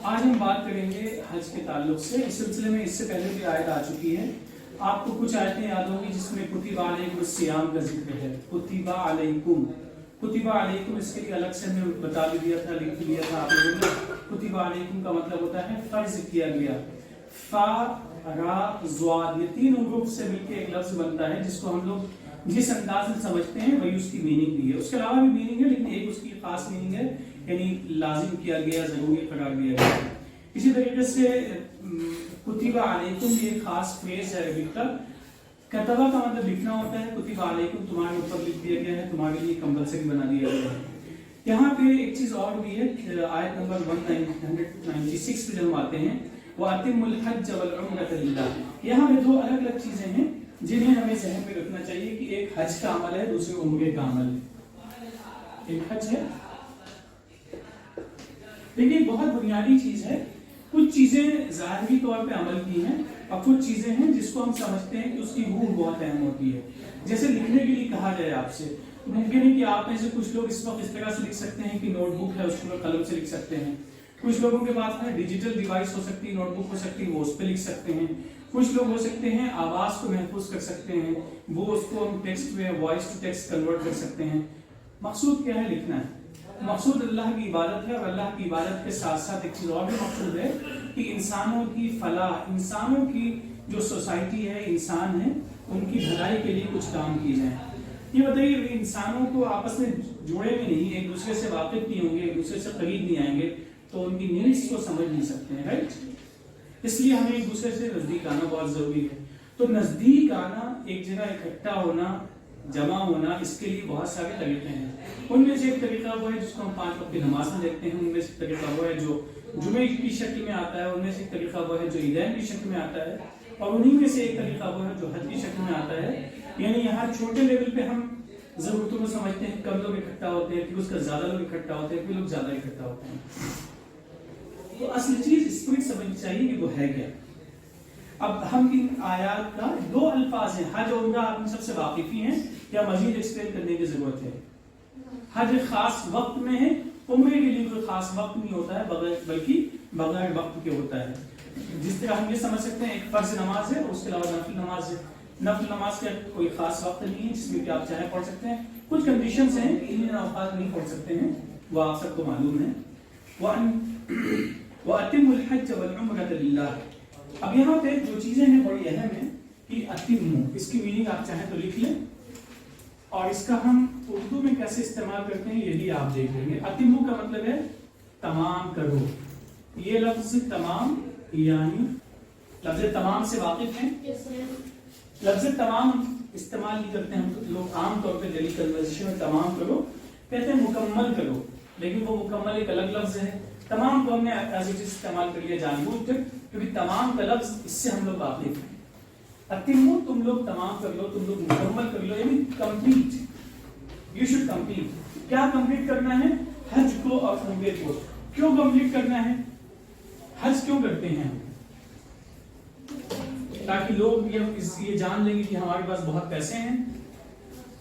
آج ہم بات کریں گے حج کے تعلق سے. اس سلسلے میں اس سے پہلے بھی آیت آ چکی ہے. آپ کو کچھ آیتیں یاد ہوں گی جس میں کتب علیکم الصیام کا ذکر ہے. کتب علیکم اس کے لیے الگ سے میں بتا بھی دیا تھا, لکھ لیا تھا آپ لوگوں نے. کتب علیکم کا مطلب ہوتا ہے فرض کیا گیا. فا را ضاد یہ تین حروف سے مل کے ایک لفظ بنتا ہے جس کو ہم لوگ جس انداز میں سمجھتے ہیں وہی اس کی میننگ بھی ہے. اس کے علاوہ بھی میننگ ہے لیکن ایک اس کی خاص میننگ ہے, یعنی لازم کیا گیا, ضروری قرار دیا گیا. اسی طریقے سے کتب علیکم یہ خاص فریز ہے عربی کا. کتبہ کا مطلب لکھنا ہوتا ہے, کتب علیکم تمہارے اوپر لکھ دیا گیا ہے, تمہارے لیے کمپلسری بنا دیا گیا ہے. یہاں پہ ایک چیز اور بھی ہے, آیت نمبر 196 پہ جب ہم آتے ہیں وَأَتِمُّ الْحَجَّ وَالْعُمْرَةَ لِلَّهِ, یہاں پہ دو الگ الگ چیزیں ہیں جنہیں ہمیں ذہن میں رکھنا چاہیے کہ ایک حج کا عمل ہے, دوسرے عمرے کا عمل ہے. ایک حج ہے لیکن بہت بنیادی چیز ہے. کچھ چیزیں ظاہری طور پہ عمل کی ہیں اور کچھ چیزیں ہیں جس کو ہم سمجھتے ہیں کہ اس کی روح بہت اہم ہوتی ہے. جیسے لکھنے کے لیے کہا جائے آپ سے, ممکن ہے کہ آپ میں سے کچھ لوگ اس وقت اس طرح سے لکھ سکتے ہیں کہ نوٹ بک ہے اس کو قلم سے لکھ سکتے ہیں. کچھ لوگوں کے پاس میں ڈیجیٹل ڈیوائس ہو سکتی ہے, نوٹ بک ہو سکتی ہے, وہ اس پہ لکھ سکتے ہیں. کچھ لوگ ہو سکتے ہیں آواز کو محفوظ کر سکتے ہیں, وہ اس کو ہم ٹیکسٹ میں وائس ٹو ٹیکسٹ کنورٹ کر سکتے ہیں. مقصود کیا ہے؟ لکھنا ہے. مقصود اللہ کی عبادت ہے, اور اللہ کی عبادت کے ساتھ ساتھ ایک چیز اور بھی مقصود ہے کہ انسانوں کی فلاح, انسانوں کی جو سوسائٹی ہے, انسان ہے, ان کی بھلائی کے لیے کچھ کام کیے جائیں. یہ بتائیے انسانوں کو آپس میں جوڑے بھی نہیں, ایک دوسرے سے واقف نہیں ہوں گے, ایک دوسرے سے قریب نہیں آئیں گے تو ان کی نیڈس کو سمجھ نہیں سکتے ہیں, رائٹ. اس لیے ہمیں ایک دوسرے سے نزدیک آنا بہت ضروری ہے. تو نزدیک آنا, ایک جگہ اکٹھا ہونا, جمع ہونا, اس کے لیے بہت سارے طریقے ہیں. ان میں سے ایک طریقہ وہ ہے جس کو ہم 5 وقت کی نماز میں دیکھتے ہیں, ان میں سے ایک طریقہ وہ ہے جو جمعے کی شکل میں آتا ہے, ان میں سے ایک طریقہ وہ ہے جو عیدین کی شکل میں آتا ہے, اور انہی میں سے ایک طریقہ وہ ہے جو حج کی شکل میں آتا ہے. یعنی یہاں چھوٹے لیول پہ ہم ضرورتوں کو سمجھتے ہیں, کم لوگ اکٹھا ہوتے ہیں, پھر اس کا زیادہ لوگ اکٹھا ہوتے ہیں, پھر لوگ زیادہ اکٹھا ہوتے ہیں. تو اصل چیز اسپرٹ سمجھنی چاہیے کہ وہ ہے کیا. اب ہم ان آیات کا دو الفاظ ہیں, حج اور عمرہ آپ سب سے واقف ہی ہیں, یا مزید ایکسپلین کرنے کی ضرورت ہے؟ حج خاص وقت میں ہے, عمرے کے لیے کوئی خاص وقت نہیں ہوتا ہے, بلکہ بغیر وقت کے ہوتا ہے. جس طرح ہم یہ سمجھ سکتے ہیں ایک فرض نماز ہے اور اس کے علاوہ نفل نماز ہے. نفل نماز کا کوئی خاص وقت نہیں ہے جس میں کہ آپ چاہیں پڑھ سکتے ہیں. کچھ کنڈیشنز ہیں کہ ان اوقات نہیں پڑھ سکتے ہیں, وہ آپ سب کو معلوم ہے. وَأَتِمُّ الْحَجَّ وَالْعُمْرَةَ لِلَّهِ. اب یہاں پہ جو چیزیں ہیں بڑی اہم ہیں کہ اتمو, اس کی میننگ آپ چاہیں تو لکھ لیں, اور اس کا ہم اردو میں کیسے استعمال کرتے ہیں یہ بھی آپ دیکھ لیں گے. اتمو کا مطلب ہے تمام کرو. یہ لفظ تمام, یعنی لفظ تمام سے واقف ہیں. لفظ تمام استعمال نہیں کرتے ہم لوگ عام طور پہ ڈیلی کنورسیشن میں. تمام کرو کہتے ہیں مکمل کرو, لیکن وہ مکمل ایک الگ لفظ ہے. تمام کو ہم نے ایز اٹ از استعمال کر لیا جان بوجھ کر, کیونکہ تمام کا لفظ اس سے ہم لوگ واقف ہیں. اتمو تم لوگ تمام کر لو, تم لوگ مکمل کر لو, یعنی کمپلیٹ. You should complete. کیا کمپلیٹ کرنا ہے؟ حج کو اور عمرے کو. کیوں کمپلیٹ کرنا ہے؟ حج کیوں کرتے ہیں؟ تاکہ لوگ یہ جان لیں گے کہ ہمارے پاس بہت پیسے ہیں.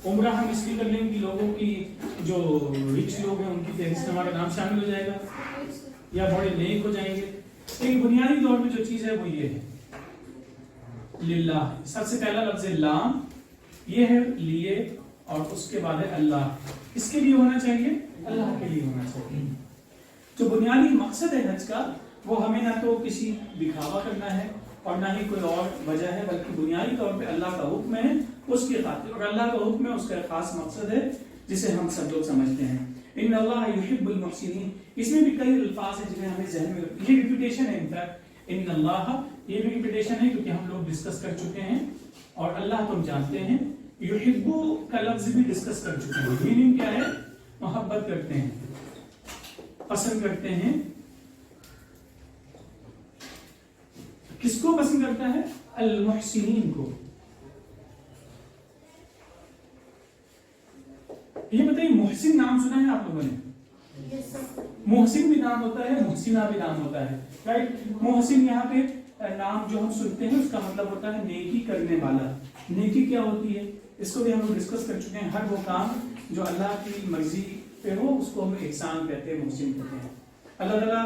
عمرہ ہم اس لیے کر لیں گے کہ لوگوں کی جو رچ لوگ ہیں ان کی فہرست میں ہمارا نام شامل ہو جائے گا, یا بڑے نیک ہو جائیں گے. لیکن بنیادی طور پہ جو چیز ہے وہ یہ ہے للہ. سب سے پہلا لفظ لام, یہ ہے لیے, اور اس کے بعد ہے اللہ. اس کے لیے ہونا چاہیے, اللہ کے لیے ہونا چاہیے. جو بنیادی مقصد ہے حج کا, وہ ہمیں نہ تو کسی دکھاوا کرنا ہے اور نہ ہی کوئی اور وجہ ہے, بلکہ بنیادی طور پہ اللہ کا حکم ہے اس کی خاطر. اور اللہ کا حکم ہے, اس کا خاص مقصد ہے جسے ہم سب لوگ سمجھتے ہیں. ان اللہ یحب المحسنین. اس میں بھی کئی الفاظ ہیں جنہیں ہمیں ذہن میں رکھنا. یہ ریپیٹیشن ہے, انفیکٹ ان اللہ, یہ بھی ریپیٹیشن ہے کیونکہ ہم لوگ ڈسکس کر چکے ہیں, اور اللہ تم جانتے ہیں. یحبو کا لفظ بھی ڈسکس کر چکے ہیں. میننگ کیا ہے؟ محبت کرتے ہیں, پسند کرتے ہیں. کس کو پسند کرتا ہے؟ المحسنین کو. یہ بتائیے محسن نام سنا ہے آپ لوگوں نے؟ محسن بھی نام ہوتا ہے, محسنہ بھی نام ہوتا ہے, رائٹ. محسن یہاں پہ نام جو ہم سنتے ہیں اس کا مطلب ہوتا ہے نیکی کرنے والا. نیکی کیا ہوتی ہے اس کو بھی ہم لوگ ڈسکس کر چکے ہیں. ہر وہ کام جو اللہ کی مرضی پہ ہو اس کو ہم احسان کہتے ہیں, محسن کہتے ہیں. اللہ تعالیٰ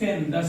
10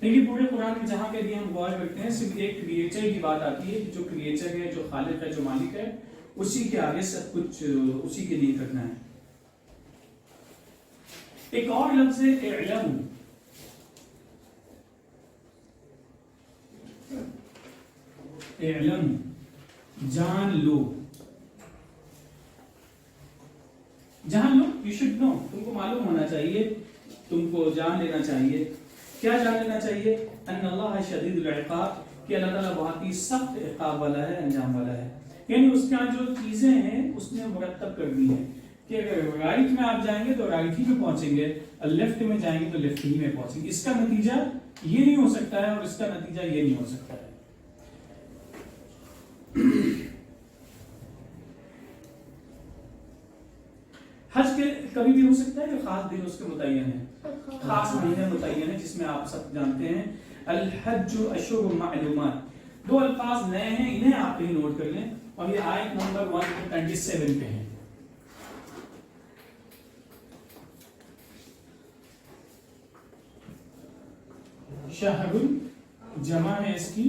لیکن پورے قرآن میں جہاں پہ بھی ہم غور کرتے ہیں صرف ایک کریٹر کی بات آتی ہے کہ جو کریٹر ہے، جو خالق ہے، جو مالک ہے، اسی کے آگے سب کچھ اسی کے لیے کرنا ہے. ایک اور لفظ ہے اعلم. اعلم جان لو. جان لو، یو شوڈ نو، تم کو معلوم ہونا چاہیے، تم کو جان لینا چاہیے. کیا جان لینا چاہیے؟ ان اللہ شدید العقاب، کہ اللہ تعالیٰ بہت ہی سخت عقاب والا ہے، انجام والا ہے. یعنی اس کے جو چیزیں ہیں اس نے مرتب کر دی ہیں کہ اگر رائٹ میں آپ جائیں گے تو رائٹ ہی میں پہنچیں گے، اور لیفٹ میں جائیں گے تو لیفٹ ہی میں پہنچیں گے. اس کا نتیجہ یہ نہیں ہو سکتا ہے اور اس کا نتیجہ یہ نہیں ہو سکتا ہے. حج کے کبھی بھی ہو سکتا ہے کہ خاص دن اس کے متعین ہے، خاص مہینے متعین ہے، جس میں آپ سب جانتے ہیں الحج اشہر معلومات. دو الفاظ نئے ہیں، انہیں آپ کہیں نوٹ کر لیں، اور یہ آیت نمبر 127 پہ ہیں. شہر جمع ہے اس کی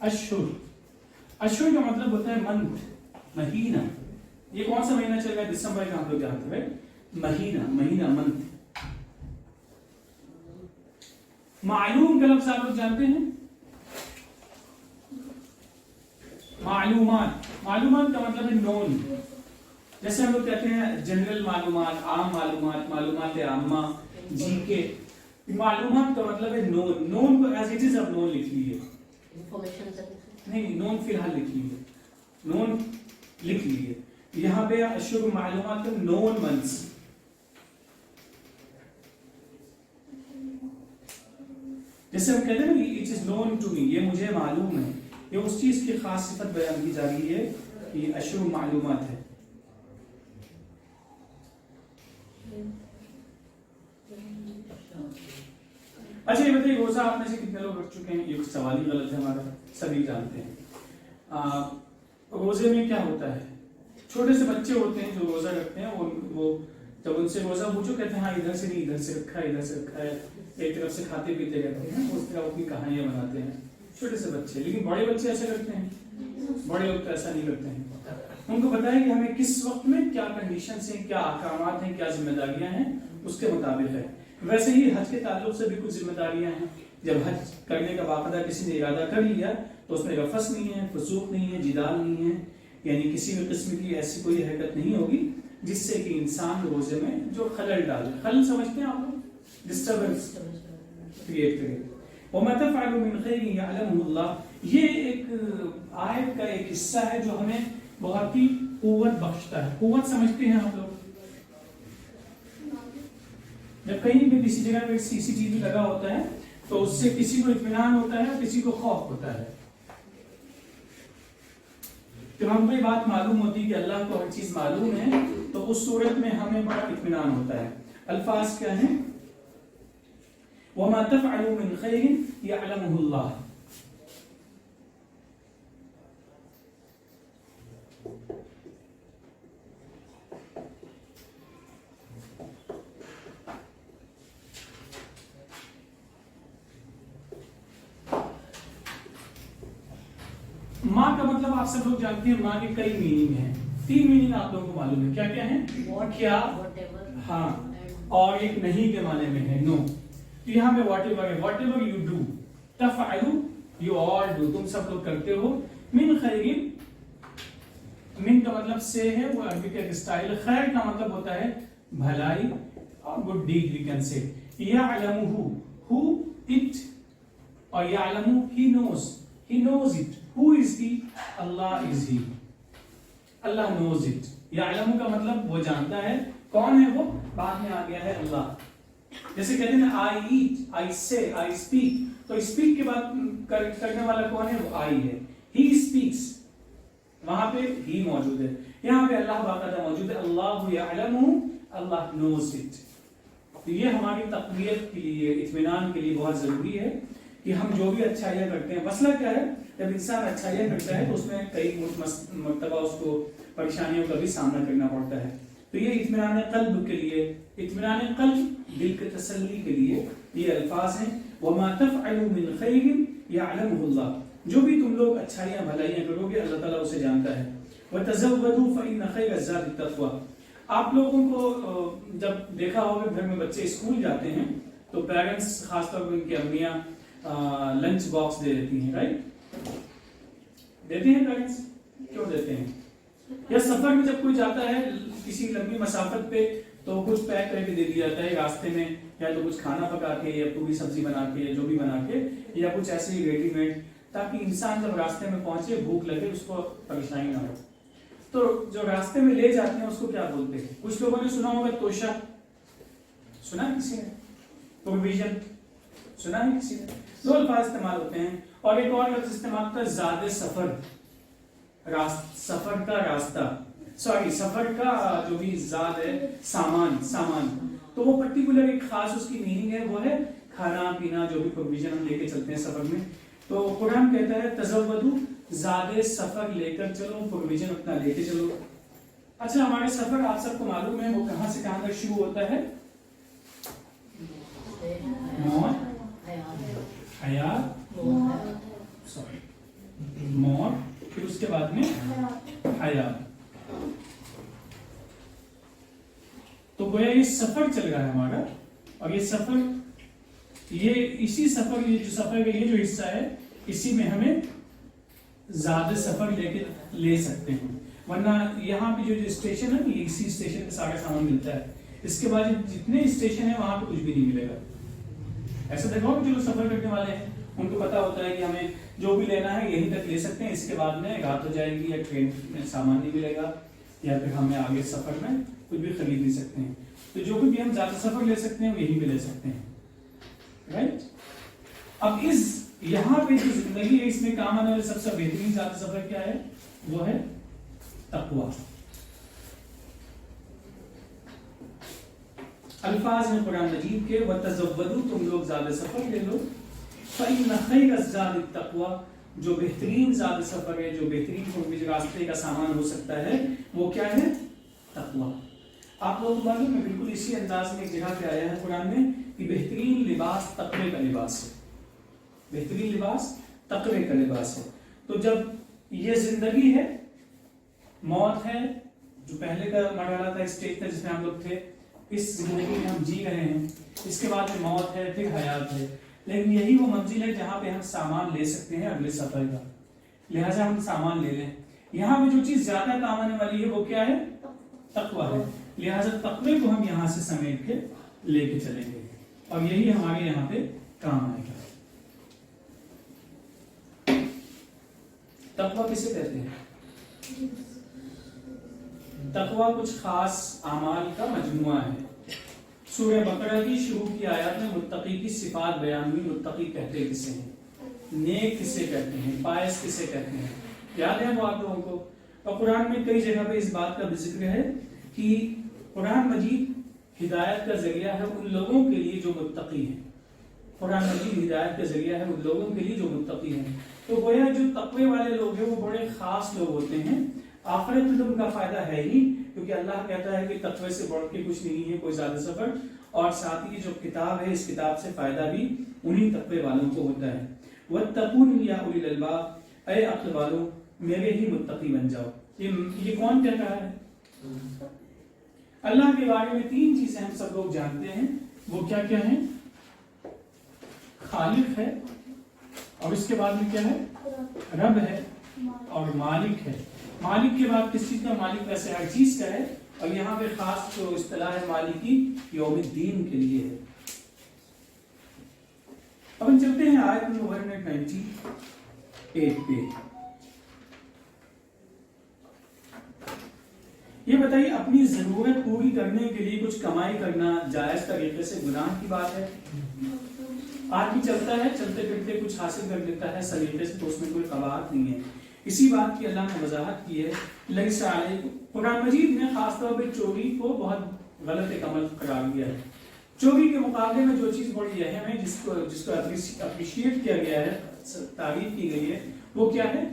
اشہر. اشہر کا مطلب ہوتا ہے منتھ، مہینہ. یہ کون سا مہینہ چل رہا ہے؟ دسمبر کا ہم لوگ جانتے ہیں. مہینہ منتھ. معلوم کا لفظ آپ لوگ جانتے ہیں؟ معلومات کا مطلب ہے نون. جیسے ہم لوگ کہتے ہیں جنرل معلومات، عام معلومات، معلومات عامہ، جی کے. معلومات کا مطلب ہے نون. نون کو ایز اٹ از اب نون لکھ لیجیے. نہیں، نون فی الحال لکھ لیجیے، نون لکھ لیجیے. یہاں پہ اشہر معلومات کا نون منتھس. جیسے ہم کہتے ہیں نا it is known to me, یہ مجھے معلوم ہے. یہ اس چیز کی خاص صفت بیان کی جا رہی ہے کہ اشہر معلومات ہے. اچھا یہ بتائیے، روزہ آپ میں سے کتنے لوگ رکھ چکے ہیں؟ یہ سوال ہی غلط ہے ہمارا، سبھی جانتے ہیں. روزے میں کیا ہوتا ہے؟ چھوٹے سے بچے ہوتے ہیں جو روزہ رکھتے ہیں، وہ جب ان سے روزہ پوچھو کہتے ہیں ہاں ادھر سے نہیں، ادھر سے رکھا ہے، ادھر سے رکھا ہے. ایک طرف سے کھاتے پیتے رہتے ہیں، اس طرح اپنی کہانیاں بناتے ہیں چھوٹے سے بچے. لیکن بڑے بچے ایسے کرتے ہیں؟ بڑے لوگ تو ایسا نہیں کرتے ہیں. ان کو پتا ہے کہ ہمیں کس وقت میں کیا کنڈیشنز ہیں، کیا احکامات ہیں، کیا ذمہ داریاں ہیں، اس کے مطابق ہے. ویسے ہی حج کے تعلق سے بھی کچھ ذمہ داریاں ہیں. جب حج کرنے کا باقاعدہ کسی نے ارادہ کر لیا تو اس میں رفث نہیں ہے، فسوق نہیں ہے، جدال نہیں ہے، یعنی کسی بھی قسم کی ایسی کوئی حرکت نہیں ہوگی جس سے کہ انسان روزے میں جو خلل ڈالے. خلل سمجھتے ہیں آپ لوگ؟ ڈسٹربنس کریٹ کرے. وَمَا تَفْعَلُوا مِنْ خَيْرٍ يَعْلَمُهُ اللَّهُ. یہ ایک آیت کا ایک حصہ ہے جو ہمیں بہت ہی قوت بخشتا ہے. قوت سمجھتے ہیں آپ لوگ؟ جب کہیں بھی کسی جگہ پہ سی سی ٹی وی لگا ہوتا ہے تو اس سے کسی کو اطمینان ہوتا ہے، کسی کو خوف ہوتا ہے. جب ہم کو یہ بات معلوم ہوتی ہے کہ اللہ کو ہر چیز معلوم ہے تو اس صورت میں ہمیں بڑا اطمینان ہوتا ہے. الفاظ کیا ہیں؟ وَمَا تَفْعَلُوا مِنْ خَيْرٍ يَعْلَمُهُ اللَّهُ. ماں کا مطلب آپ سب لوگ جانتے ہیں، ماں کے کئی میننگ ہیں. 3 میننگ آپ لوگوں کو معلوم ہے. کیا کیا ہیں؟ کیا، ہاں، اور ایک نہیں کے معنی میں ہے نو. تو یہاں پہ واٹ ایور ہے. واٹ ایور یو ڈو، تفعلوا یو آل ڈو، تم سب لوگ کرتے ہو. من خیر، من کا مطلب سے ہے، وہ عربی کا اسٹائل. خیر کا مطلب ہوتا ہے بھلائی اور good did we can say. یعلمہ، ہو اٹ، اور یعلمہ he knows, he knows it. Who is he? Allah is he. Allah knows it. یعلم کا مطلب وہ جانتا ہے. کون ہے وہ؟ بعد میں آ گیا ہے اللہ. جیسے کہتے ہیں I eat, I say, I speak. تو speak کے بعد کرنے والا کون ہے؟ وہ I ہے. He speaks. وہاں پہ he موجود ہے. یہاں پہ اللہ باقاعدہ موجود ہے. اللہ یعلم، اللہ knows it. تو یہ ہماری تقویت کے لیے، اطمینان کے لیے بہت ضروری ہے کہ ہم جو بھی اچھائیاں کرتے ہیں. مسئلہ کیا ہے؟ جب انسان اچھائیاں کرتا ہے تو اس میں کئی مرتبہ اس کو پریشانیوں کا بھی سامنا کرنا پڑتا ہے. تو یہ اطمینان قلب کے لیے، اطمینان قلب دل کے تسلی کے لیے یہ الفاظ ہیں. وما تفعلوا من خیر یعلمہ اللہ، جو بھی تم لوگ اچھائیاں بھلائیاں کرو گے اللہ تعالیٰ اسے جانتا ہے. وتزودوا فإن خیر الزاد التقوی. آپ لوگوں کو جب دیکھا ہوگا گھر میں بچے اسکول جاتے ہیں تو پیرنٹس خاص طور پر ان کی امیاں لنچ باکس دے دیتی ہیں، رائٹ؟ دیتے ہیں پیرنٹس؟ کیوں دیتے ہیں؟ یا سفر میں جب کوئی جاتا ہے کسی لمبی مسافت پہ تو کچھ پیک کر کے دے دیا جاتا ہے راستے میں، یا تو کچھ کھانا پکا کے یا پوری سبزی بنا کے جو بھی بنا کے، یا کچھ ایسے ہی ریڈی میڈ، تاکہ انسان جب راستے میں پہنچے بھوک لگے اس کو پریشانی نہ ہو. تو جو راستے میں لے جاتے ہیں اس کو کیا بولتے ہیں؟ کچھ لوگوں نے سنا ہوگا توشہ، سنا ہے کسی نے؟ پروویژن سنا ہے کسی نے؟ دو الفاظ استعمال ہوتے ہیں. اور ایک اور لفظ استعمال ہوتا ہے زاد سفر، سفر کا راستہ، سفر کا جو بھی زاد ہے سامان. تو وہ پرٹیکولر ایک خاص اس کی میننگ ہے، وہ ہے کھانا پینا جو بھی پروویژن ہم لے کے چلتے ہیں سفر میں. تو قرآن کہتا ہے تزودوا، زاد سفر لے کر چلو، پروویژن اپنا لے کے چلو. اچھا ہمارے سفر آپ سب کو معلوم ہے وہ کہاں سے کہاں تک شروع ہوتا ہے؟ موت، پھر اس کے بعد میں حیات. تو گویا یہ سفر چل رہا ہے ہمارا، اور یہ سفر، یہ اسی سفر، یہ جو سفر کا یہ جو حصہ ہے اسی میں ہمیں زیادہ سفر لے سکتے ہیں. ورنہ یہاں پہ جو اسٹیشن ہے یہ اسی اسٹیشن پہ سارا سامان ملتا ہے، اس کے بعد جتنے اسٹیشن ہیں وہاں پہ کچھ بھی نہیں ملے گا. ایسا دیکھو کہ جو سفر کرنے والے ہیں ان کو پتا ہوتا ہے کہ ہمیں جو بھی لینا ہے یہیں تک لے سکتے ہیں، اس کے بعد میں رات ہو جائے گی یا ٹرین میں سامان نہیں ملے گا، یا پھر ہمیں آگے سفر میں کچھ بھی خرید نہیں سکتے ہیں. تو جو بھی ہم زیادہ سفر لے سکتے ہیں وہ یہیں پہ لے سکتے ہیں، رائٹ؟ اب اس یہاں پہ جو زندگی ہے اس میں کام آنے والے سب سے بہترین زیادہ سفر کیا ہے؟ وہ ہے تقویٰ. الفاظ ہیں قرآن مجید کے وتزودوا، تم لوگ زیادہ سفر لے لو. فإن خیر الزاد التقویٰ، جو بہترین زیادہ سفر ہے، جو بہترین راستے کا سامان ہو سکتا ہے وہ کیا ہے؟ تقویٰ. آپ لوگوں کو معلوم ہے بالکل اسی انداز میں ایک جگہ پہ آیا ہے قرآن میں کہ بہترین لباس تقوی کا لباس ہے، بہترین لباس تقوی کا لباس ہے. تو جب یہ زندگی ہے، موت ہے جو پہلے کا مرحلہ تھا، اسٹیج تھا جس میں ہم لوگ تھے، اس زندگی میں ہم جی رہے ہیں، اس کے بعد میں موت ہے، پھر حیات ہے. لیکن یہی وہ منزل ہے جہاں پہ ہم سامان لے سکتے ہیں اگلے سفر کا، لہٰذا ہم سامان لے لیں. یہاں پہ جو چیز زیادہ کام آنے والی ہے وہ کیا ہے؟ تقویٰ ہے. لہٰذا تقوی کو ہم یہاں سے سمیٹ کے لے کے چلیں گے، اور یہی ہمارے یہاں پہ کام آئے گا. تقویٰ کسے کہتے ہیں؟ تقویٰ کچھ خاص اعمال کا مجموعہ ہے. سورہ بقرہ کی شروع کی آیات میں متقی کی صفات بیان ہوئی. متقی کہتے کسے ہیں؟ نیک کسے کہتے ہیں؟ پائس کسے کہتے ہیں؟ یاد ہے وہ آپ لوگوں کو؟ اور قرآن میں کئی جگہ پہ اس بات کا بھی ذکر ہے کہ قرآن مجید ہدایت کا ذریعہ ہے ان لوگوں کے لیے جو متقی ہیں. قرآن مجید ہدایت کا ذریعہ ہے ان لوگوں کے لیے جو متقی ہیں. تو گویا جو تقوی والے لوگ ہیں وہ بڑے خاص لوگ ہوتے ہیں. آخرت میں تو ان کا فائدہ ہے ہی، کیونکہ اللہ کہتا ہے کہ تقوی سے بڑھ کے کچھ نہیں ہے کوئی زیادہ سفر، اور ساتھ ہی جو کتاب ہے اس کتاب سے فائدہ بھی انہی تقوی والوں کو ہوتا ہے. وَاتَّقُونِ يَا أُولِي الْأَلْبَابِ، اے عقل والوں میرے ہی متقی بن جاؤ. یہ کون کہہ رہا ہے؟ اللہ کے بارے میں تین چیزیں ہم سب لوگ جانتے ہیں، وہ کیا کیا ہیں؟ خالق ہے، اور اس کے بعد میں کیا ہے؟ رب ہے اور مالک ہے. مالک کے بعد کس چیز کا مالک؟ ویسے ہر چیز کا ہے، اور یہاں پہ خاص جو اصطلاح ہے مالکی یوم الدین کے لیے ہے. اب ہم چلتے ہیں آیت نمبر 98 پہ. یہ بتائیے اپنی ضرورت پوری کرنے کے لیے کچھ کمائی کرنا جائز طریقے سے گناہ کی بات ہے؟ آدمی چلتا ہے، چلتے پھرتے کچھ حاصل کر لیتا ہے سلیقے سے، تو اس میں کوئی قباحت نہیں ہے. اسی بات کی اللہ نے وضاحت کی ہے. لیس علیکم، قرآن مجید نے خاص طور پہ چوری کو بہت غلط ایک عمل قرار دیا ہے. چوری کے مقابلے میں جو چیز بڑی اہم ہے، جس کو اپریشیٹ کیا گیا ہے، تعریف کی گئی ہے، وہ کیا ہے؟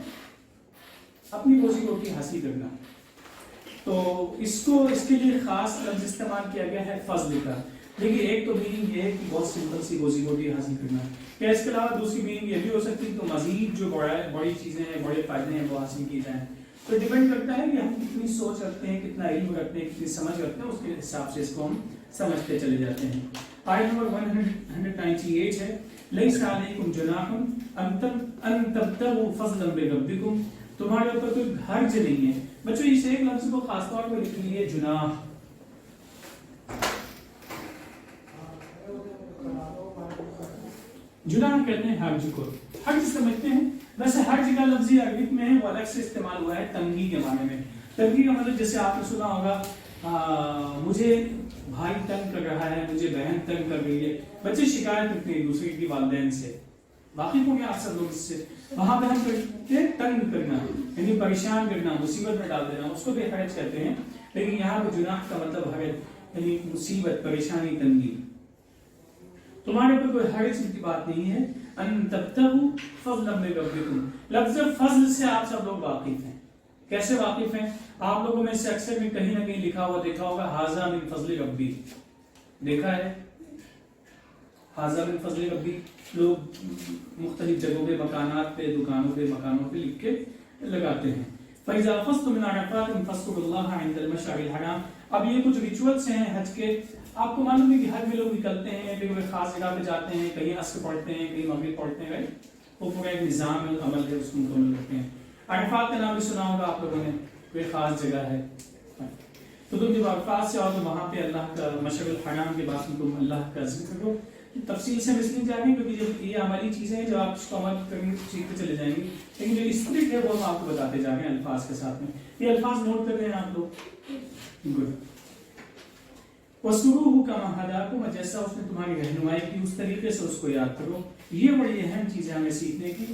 اپنی روزی روٹی حاصل کرنا. تو اس کے لیے خاص لفظ استعمال کیا گیا ہے فضل کا. دیکھیے ایک تو میننگ یہ ہے کہ بہت سمپل سی روزی روٹی حاصل کرنا ہے. کیا اس کے علاوہ دوسری میننگ یہ بھی ہو سکتی ہے تو مزید جو بڑی چیزیں ہیں بڑے فائدے ہیں وہ حاصل کی جائیں. تو ڈیپینڈ کرتا ہے کہ ہم کتنی سوچ رکھتے ہیں, کتنا علم رکھتے ہیں, کتنی سمجھ رکھتے ہیں, اس کے حساب سے اس کو ہم سمجھتے چلے جاتے ہیں. آیت نمبر 198 ہے لیس علیکم جناح ان تبتغوا فضلا بربکم, تمہارے اوپر کوئی حرج نہیں ہے. بچوں اس ایک لفظ کو خاص طور پر لکھ لیجیے جناح. جناح کہتے ہیں حرج کو. حرج سمجھتے ہیں ویسے حرج کا لفظ عربی میں ہے وہ الگ سے استعمال ہوا ہے تنگی کے معنی میں. تنگی کا مطلب جیسے آپ نے سنا ہوگا مجھے بھائی تنگ کر رہا ہے, مجھے بہن تنگ کر رہی ہے. بچے شکایت کرتے ہیں دوسرے کی والدین سے, واقف ہو گیا آپ سب لوگ اس سے. وہاں پہ ہم کہتے ہیں تنگ کرنا یعنی پریشان کرنا, مصیبت میں ڈال دینا, اس کو بھی حرج کہتے ہیں. لیکن یہاں پہ جناح کا مطلب حرج یعنی مصیبت, پریشانی, تنگی. تمہارے اوپر کوئی حرج کی بات نہیں ہے. ان تبتغوا فضلا من ربکم, لفظ فضل سے آپ سب لوگ واقف ہیں. کیسے واقف ہیں؟ آپ لوگوں میں سے اکثر میں کہیں نہ کہیں لکھا ہوا دیکھا ہوگا ھذا من فضل ربی, دیکھا ہے ھذا من فضل ربی. لوگ مختلف جگہوں پہ, مکانات پہ, دکانوں پہ, مکانوں پہ لکھ کے لگاتے ہیں. فَإِذَا أَفَضْتُم مِّنْ عَرَفَاتٍ فَاذْكُرُوا اللَّهَ عِندَ الْمَشْعَرِ الْحَرَامِ. اب یہ کچھ ریچولز ہیں حج کے. آپ کو معلوم ہے کہ حج میں لوگ نکلتے ہیں, پھر وہ خاص جگہ پہ جاتے ہیں, کہیں عصر پڑھتے ہیں, کہیں مغرب پڑھتے ہیں, وہ پورا ایک نظام ہے, عمل ہے, اس کو مکمل کرتے ہیں. عرفات کا نام بھی سنا ہوگا آپ لوگوں نے, کوئی خاص جگہ ہے. تو تم جب عرفات سے آؤ تو وہاں پہ اللہ کا مشعر الحرام کے بعد تم اللہ کا ذکر کرو. تفصیل سے اس لیے جائیں گے کیونکہ جب یہ عملی چیزیں ہیں جب آپ اس کو عمل کرنے سیکھتے چلے جائیں گے. لیکن جو اسپرٹ ہے وہ ہم آپ کو بتاتے جا رہے ہیں الفاظ کے ساتھ میں. یہ الفاظ نوٹ کر رہے ہیں آپ لوگ. گڈ. وَاسْكُرُوهُ كَمَا هَدَاكُمْ, جیسا اس نے تمہاری رہنمائی کی اس طریقے سے اس کو یاد کرو. یہ بڑی اہم چیزیں ہمیں سیکھنے کی.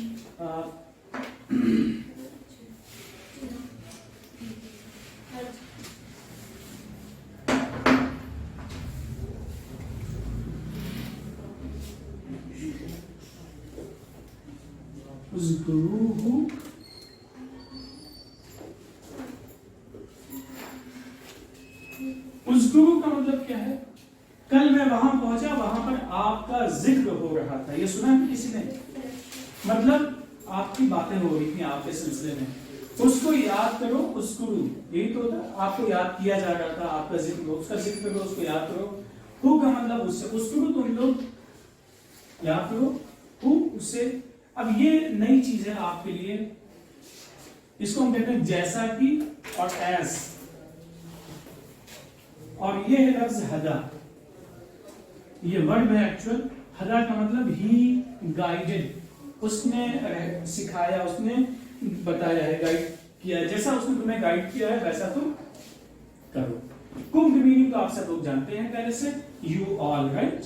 اذکروہ اذکرو کا مطلب کیا ہے؟ کل میں وہاں پہنچا, وہاں پر آپ کا ذکر ہو رہا تھا. یہ سنا ہے کسی نے؟ مطلب آپ کی باتیں ہو رہی تھیں آپ کے سلسلے میں. اس کو یاد کرو, اذکرو یہی تو ہوتا, آپ کو یاد کیا جا رہا تھا, آپ کا ذکر ہو, اس کا ذکر کرو, اس کو یاد کرو. ہو کا مطلب اس سے, اذکرو تم لوگ یاد کرو, ہو اس سے. اب یہ نئی چیز ہے آپ کے لیے, اس کو ہم کہتے ہیں جیسا کی اور ایز. اور یہ ہے لفظ ہدا, یہ ورڈ ہے ایکچوئل. ہدا کا مطلب ہی گائیڈڈ, اس نے سکھایا, اس نے بتایا ہے, گائیڈ کیا ہے. جیسا اس نے تمہیں گائیڈ کیا ہے ویسا تم کرو. کم کی میننگ تو آپ سب لوگ جانتے ہیں پہلے سے, یو آل, رائٹ.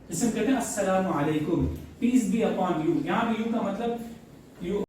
اسے کہتے ہیں السلام علیکم, پیس بی اپون یو. یہاں پہ یو کا مطلب یو